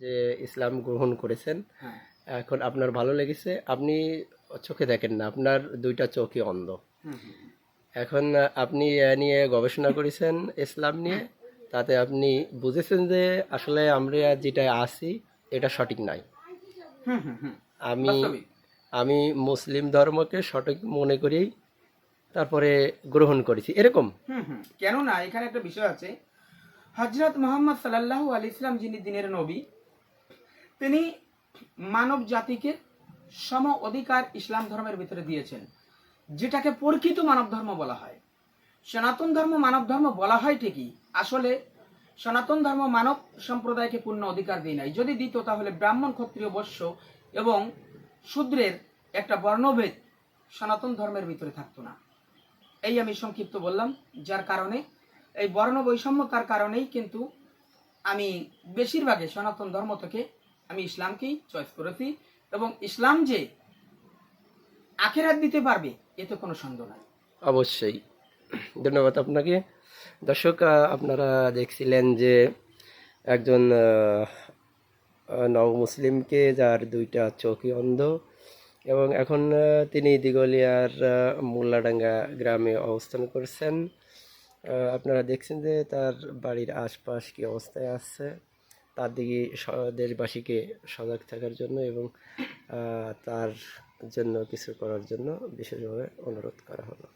যে ইসলাম গ্রহণ করেছেন, হ্যাঁ। এখন আপনার ভালো লেগেছে, আপনি চোখে দেখেন না, আপনার দুইটা চোখই অন্ধ। হুম হুম এখন আপনি এ নিয়ে গবেষণা করেছেন ইসলাম নিয়ে, তাতে আপনি বুঝেছেন যে আসলে আমরা যেটা আছি এটা সঠিক নাই। হুম হুম হুম। আমি বাস্তবিক। আমি মুসলিম ধর্মকে সঠিক মনে করেই তারপরে গ্রহণ করেছি, এরকম। হুম হুম। কেননা এখানে একটা বিষয় আছে, হযরত মুহাম্মদ সাল্লাল্লাহু আলাইহি সাল্লাম যিনি দিনের নবী, তিনি মানব জাতিকে সম অধিকার ইসলাম ধর্মের ভিতরে দিয়েছেন, যেটাকে প্রকৃত মানব ধর্ম বলা হয়। সনাতন ধর্ম মানব ধর্ম বলা হয় ঠিকই, আসলে সনাতন ধর্ম মানব সম্প্রদায়কে পূর্ণ অধিকার দেয় নাই। যদি দিত তাহলে ব্রাহ্মণ, ক্ষত্রিয়, বৈশ্য এবং শূদ্রের একটা বর্ণভেদ সনাতন ধর্মের ভিতরে থাকতো না। এই আমি সংক্ষিপ্ত বললাম, যার কারণে এই বর্ণ বৈষম্যতার কারণেই কিন্তু আমি বেশিরভাগে সনাতন ধর্ম থেকে আমি ইসলামকেই চয়েস করেছি, এবং ইসলাম যে আখেরাত দিতে পারবে এতে কোনো সন্দেহ নাই। অবশ্যই, ধন্যবাদ আপনাকে। দর্শক, আপনারা দেখছিলেন যে একজন নব মুসলিমকে যার দুইটা চোখই অন্ধ, এবং এখন তিনি দিঘলিয়ার মোল্লাডাঙ্গা গ্রামে অবস্থান করছেন। আপনারা দেখছেন যে তার বাড়ির আশপাশ কি অবস্থায় আছে, তার দিকে দেশবাসীকে সজাগ থাকার জন্য এবং তার জন্য কিছু করার জন্য বিশেষভাবে অনুরোধ করা হলো।